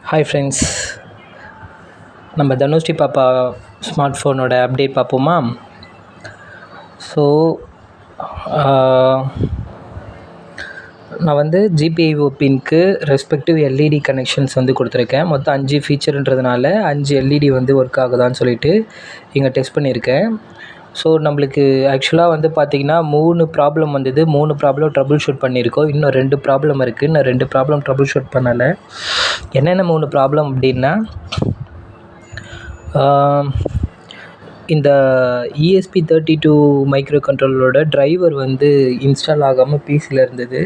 Hi friends, நம்ம தனுஸ்ரீ பாப்பா smart ஃபோனோட அப்டேட் பார்ப்போமா? ஸோ நான் வந்து ஜிபிஐஓ பின்க்கு ரெஸ்பெக்டிவ் எல்இடி கனெக்ஷன்ஸ் வந்து கொடுத்துருக்கேன். மொத்தம் 5 ஃபீச்சருன்றதுனால 5 எல்இடி வந்து ஒர்க் ஆகுதான்னு சொல்லிட்டு இங்கே டெஸ்ட் பண்ணியிருக்கேன். ஸோ நம்மளுக்கு ஆக்சுவலாக வந்து பார்த்திங்கன்னா 3 ப்ராப்ளம் வந்தது. 3 ப்ராப்ளம் ட்ரபுள் ஷூட் பண்ணியிருக்கோம். இன்னும் 2 ப்ராப்ளம் இருக்குது. இன்னும் 2 ப்ராப்ளம் ட்ரபுள் ஷூட் பண்ணலை. என்னென்ன 3 ப்ராப்ளம் அப்படின்னா, இந்த ESP32 மைக்ரோ கண்ட்ரோலரோட டிரைவர் வந்து இன்ஸ்டால் ஆகாமல் பிசியில் இருந்தது.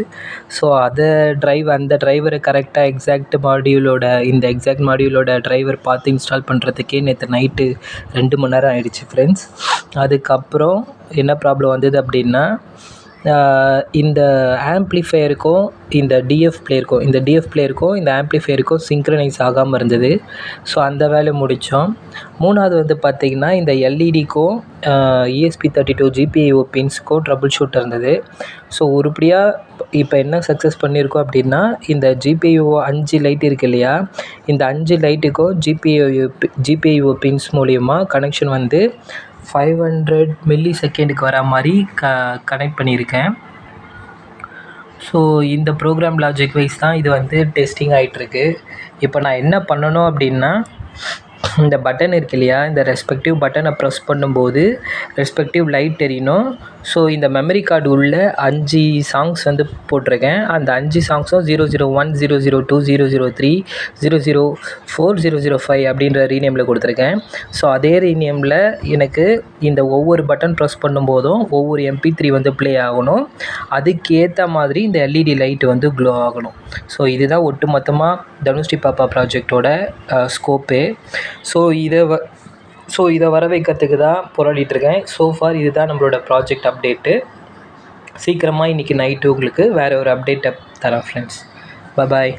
ஸோ அந்த டிரைவரை கரெக்டாக எக்ஸாக்ட் மாடியூலோட டிரைவர் பார்த்து இன்ஸ்டால் பண்ணுறதுக்கே நேற்று நைட்டு 2 மணி நேரம் ஆகிடுச்சு ஃப்ரெண்ட்ஸ். அதுக்கப்புறம் என்ன ப்ராப்ளம் வந்தது அப்படின்னா, இந்த ஆம்ப்ளிஃபையருக்கும் இந்த டிஎஃப் பிளேயருக்கும் இந்த ஆம்ப்ளிஃபையருக்கும் சிங்க்ரனைஸ் ஆகாமல் இருந்தது. ஸோ அந்த வேலையை முடித்தோம். 3வது வந்து பார்த்திங்கன்னா, இந்த எல்இடிக்கும் ESP32 ஜிபிஐஓ பின்ஸுக்கும் ட்ரபுள் ஷூட் இருந்தது. ஸோ உருப்படியாக இப்போ என்ன சக்ஸஸ் பண்ணியிருக்கோம் அப்படின்னா, இந்த ஜிபிஐஓ 5 லைட் இருக்குது இல்லையா, இந்த 5 லைட்டுக்கும் ஜிபிஐஓ பின்ஸ் மூலிமா கனெக்ஷன் வந்து 500 மில்லி செகண்டுக்கு வர மாதிரி கனெக்ட் பண்ணியிருக்கேன். ஸோ இந்த ப்ரோக்ராம் லாஜிக் வைஸ் தான் இது வந்து டெஸ்டிங் ஆகிட்டுருக்கு. இப்போ நான் என்ன பண்ணணும் அப்படின்னா, இந்த பட்டன் இருக்கு இல்லையா, இந்த ரெஸ்பெக்டிவ் பட்டனை ப்ரெஸ் பண்ணும்போது ரெஸ்பெக்டிவ் லைட் எரியணும். ஸோ இந்த மெமரி கார்டு உள்ள 5 சாங்ஸ் வந்து போட்டிருக்கேன். அந்த 5 சாங்ஸும் 001, 002, 003, 004, 005 அப்படின்ற ரீநேமில் கொடுத்துருக்கேன். ஸோ அதே ரீநேமில் எனக்கு இந்த ஒவ்வொரு பட்டன் ப்ரெஸ் பண்ணும்போதும் ஒவ்வொரு MP3 வந்து ப்ளே ஆகணும். அதுக்கேற்ற மாதிரி இந்த எல்இடி லைட் வந்து க்ளோ ஆகணும். ஸோ இதுதான் ஒட்டு மொத்தமாக தனுஸ்ரீ பாப்பா ப்ராஜெக்டோட ஸ்கோப்பு. ஸோ இதை வர வைக்கிறதுக்கு தான் போராடிட்டுருக்கேன். ஸோ ஃபார் இதுதான் நம்மளோட ப்ராஜெக்ட் அப்டேட்டு. சீக்கிரமாக இன்றைக்கி நைட்டு உங்களுக்கு வேறு ஒரு அப்டேட்டை தரேன் ஃப்ரெண்ட்ஸ். பாய்.